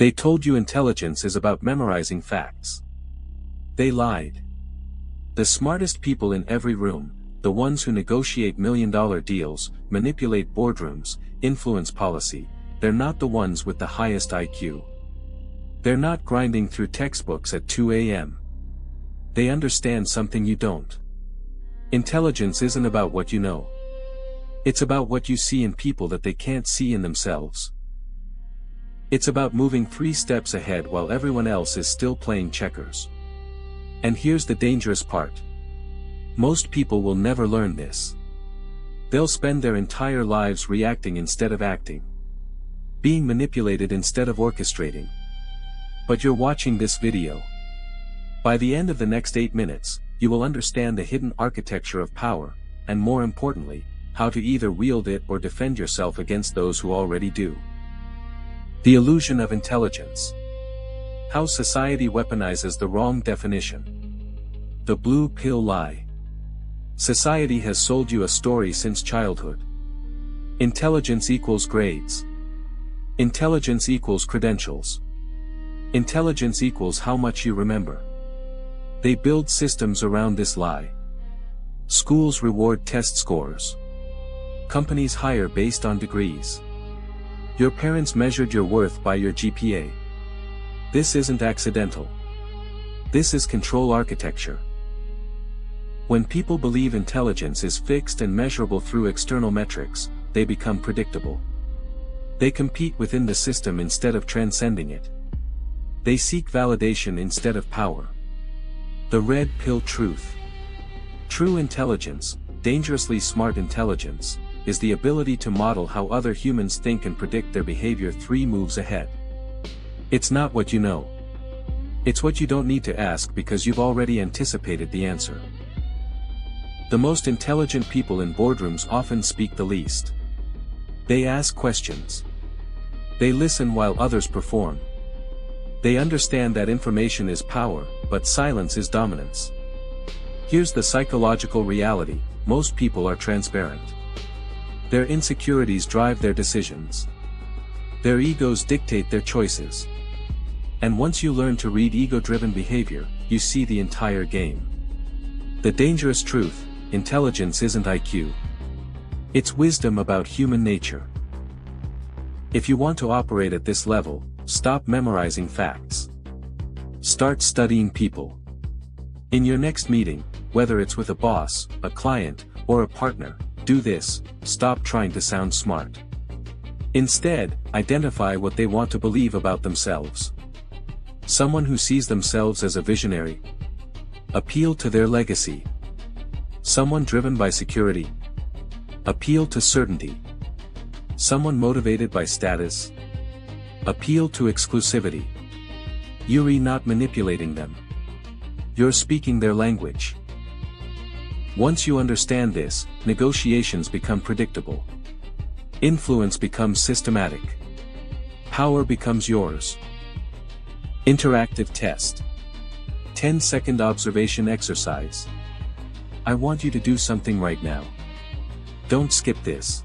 They told you intelligence is about memorizing facts. They lied. The smartest people in every room, the ones who negotiate million-dollar deals, manipulate boardrooms, influence policy, they're not the ones with the highest IQ. They're not grinding through textbooks at 2 a.m. They understand something you don't. Intelligence isn't about what you know. It's about what you see in people that they can't see in themselves. It's about moving 3 steps ahead while everyone else is still playing checkers. And here's the dangerous part. Most people will never learn this. They'll spend their entire lives reacting instead of acting. Being manipulated instead of orchestrating. But you're watching this video. By the end of the next 8 minutes, you will understand the hidden architecture of power, and more importantly, how to either wield it or defend yourself against those who already do. The illusion of intelligence. How society weaponizes the wrong definition. The blue pill lie. Society has sold you a story since childhood. Intelligence equals grades. Intelligence equals credentials. Intelligence equals how much you remember. They build systems around this lie. Schools reward test scores. Companies hire based on degrees. Your parents measured your worth by your GPA. This isn't accidental. This is control architecture. When people believe intelligence is fixed and measurable through external metrics, they become predictable. They compete within the system instead of transcending it. They seek validation instead of power. The red pill truth. True intelligence, dangerously smart intelligence, is the ability to model how other humans think and predict their behavior 3 moves ahead. It's not what you know. It's what you don't need to ask because you've already anticipated the answer. The most intelligent people in boardrooms often speak the least. They ask questions. They listen while others perform. They understand that information is power, but silence is dominance. Here's the psychological reality: most people are transparent. Their insecurities drive their decisions. Their egos dictate their choices. And once you learn to read ego-driven behavior, you see the entire game. The dangerous truth: intelligence isn't IQ. It's wisdom about human nature. If you want to operate at this level, stop memorizing facts. Start studying people. In your next meeting, whether it's with a boss, a client, or a partner, do this: stop trying to sound smart. Instead, identify what they want to believe about themselves. Someone who sees themselves as a visionary. Appeal to their legacy. Someone driven by security. Appeal to certainty. Someone motivated by status. Appeal to exclusivity. You're not manipulating them. You're speaking their language. Once you understand this, negotiations become predictable. Influence becomes systematic. Power becomes yours. Interactive test. 10-second observation exercise. I want you to do something right now. Don't skip this.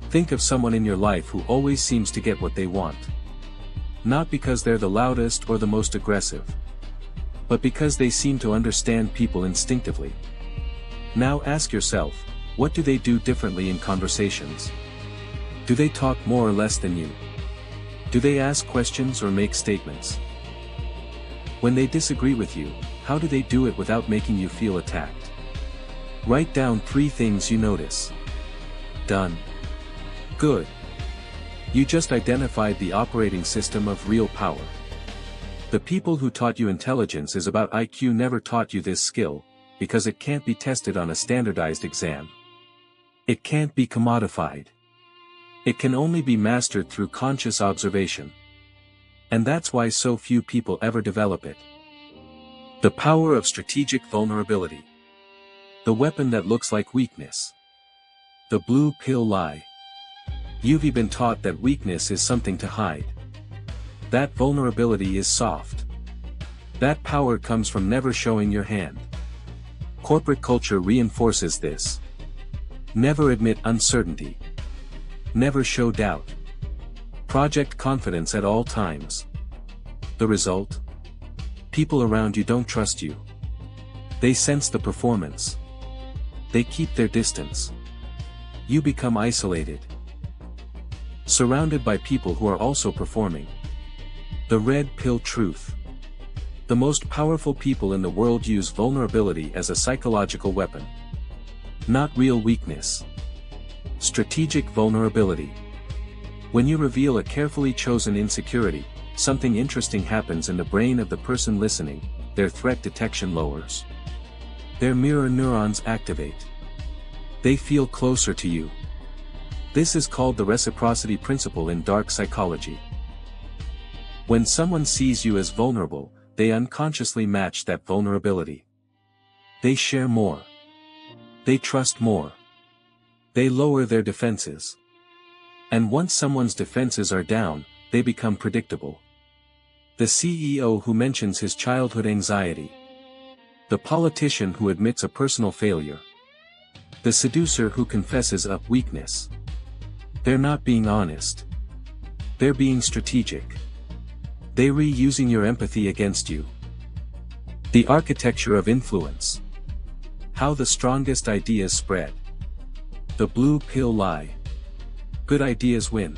Think of someone in your life who always seems to get what they want. Not because they're the loudest or the most aggressive, but because they seem to understand people instinctively. Now ask yourself, what do they do differently in conversations? Do they talk more or less than you? Do they ask questions or make statements? When they disagree with you, how do they do it without making you feel attacked? Write down 3 things you notice. Done. Good. You just identified the operating system of real power. The people who taught you intelligence is about IQ never taught you this skill, because it can't be tested on a standardized exam. It can't be commodified. It can only be mastered through conscious observation. And that's why so few people ever develop it. The power of strategic vulnerability. The weapon that looks like weakness. The blue pill lie. You've been taught that weakness is something to hide. That vulnerability is soft. That power comes from never showing your hand. Corporate culture reinforces this. Never admit uncertainty. Never show doubt. Project confidence at all times. The result? People around you don't trust you. They sense the performance. They keep their distance. You become isolated. Surrounded by people who are also performing. The red pill truth. The most powerful people in the world use vulnerability as a psychological weapon. Not real weakness. Strategic vulnerability. When you reveal a carefully chosen insecurity, something interesting happens in the brain of the person listening. Their threat detection lowers. Their mirror neurons activate. They feel closer to you. This is called the reciprocity principle in dark psychology. When someone sees you as vulnerable, they unconsciously match that vulnerability. They share more. They trust more. They lower their defenses. And once someone's defenses are down, they become predictable. The CEO who mentions his childhood anxiety. The politician who admits a personal failure. The seducer who confesses a weakness. They're not being honest. They're being strategic. They're reusing your empathy against you. The architecture of influence. How the strongest ideas spread. The blue pill lie. Good ideas win.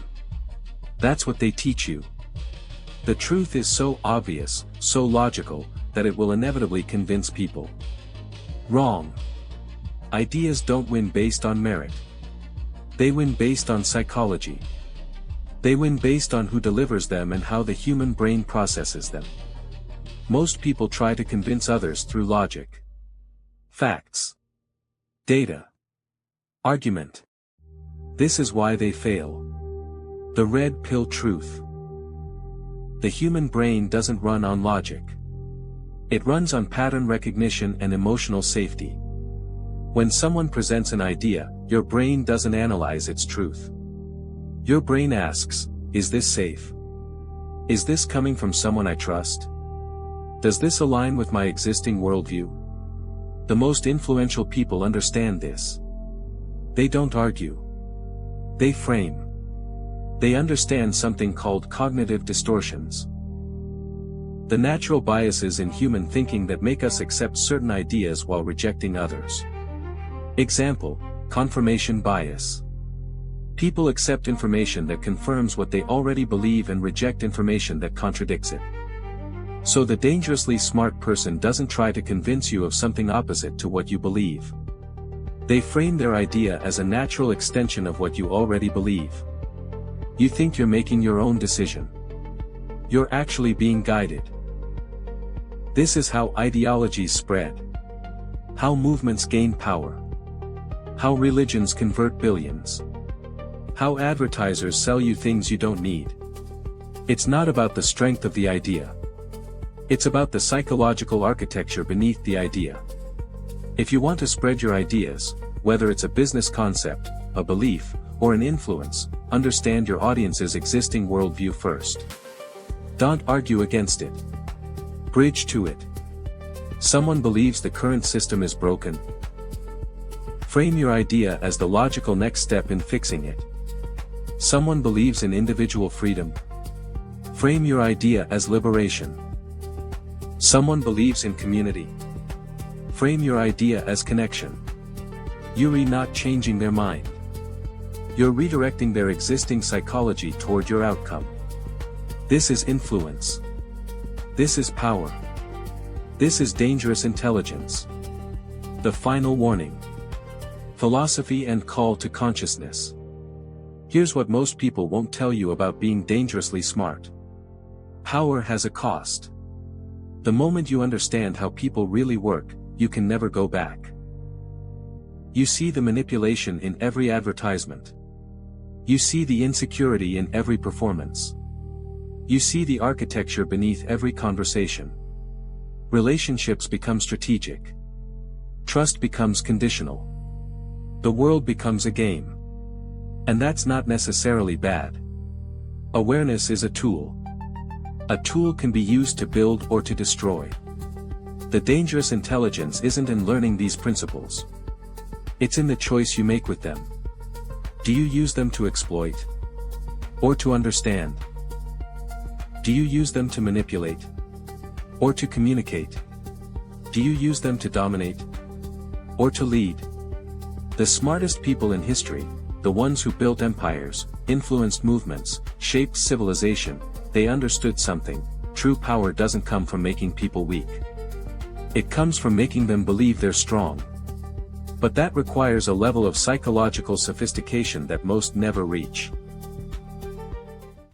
That's what they teach you. The truth is so obvious, so logical, that it will inevitably convince people. Wrong. Ideas don't win based on merit. They win based on psychology. They win based on who delivers them and how the human brain processes them. Most people try to convince others through logic. Facts. Data. Argument. This is why they fail. The red pill truth. The human brain doesn't run on logic. It runs on pattern recognition and emotional safety. When someone presents an idea, your brain doesn't analyze its truth. Your brain asks, is this safe? Is this coming from someone I trust? Does this align with my existing worldview? The most influential people understand this. They don't argue. They frame. They understand something called cognitive distortions. The natural biases in human thinking that make us accept certain ideas while rejecting others. Example, confirmation bias. People accept information that confirms what they already believe and reject information that contradicts it. So the dangerously smart person doesn't try to convince you of something opposite to what you believe. They frame their idea as a natural extension of what you already believe. You think you're making your own decision. You're actually being guided. This is how ideologies spread. How movements gain power. How religions convert billions. How advertisers sell you things you don't need. It's not about the strength of the idea. It's about the psychological architecture beneath the idea. If you want to spread your ideas, whether it's a business concept, a belief, or an influence, understand your audience's existing worldview first. Don't argue against it. Bridge to it. Someone believes the current system is broken. Frame your idea as the logical next step in fixing it. Someone believes in individual freedom. Frame your idea as liberation. Someone believes in community. Frame your idea as connection. You're not changing their mind. You're redirecting their existing psychology toward your outcome. This is influence. This is power. This is dangerous intelligence. The final warning. Philosophy and call to consciousness. Here's what most people won't tell you about being dangerously smart. Power has a cost. The moment you understand how people really work, you can never go back. You see the manipulation in every advertisement. You see the insecurity in every performance. You see the architecture beneath every conversation. Relationships become strategic. Trust becomes conditional. The world becomes a game. And that's not necessarily bad. Awareness is a tool. A tool can be used to build or to destroy. The dangerous intelligence isn't in learning these principles. It's in the choice you make with them. Do you use them to exploit? Or to understand? Do you use them to manipulate? Or to communicate? Do you use them to dominate? Or to lead? The smartest people in history, the ones who built empires, influenced movements, shaped civilization, they understood something: true power doesn't come from making people weak. It comes from making them believe they're strong. But that requires a level of psychological sophistication that most never reach.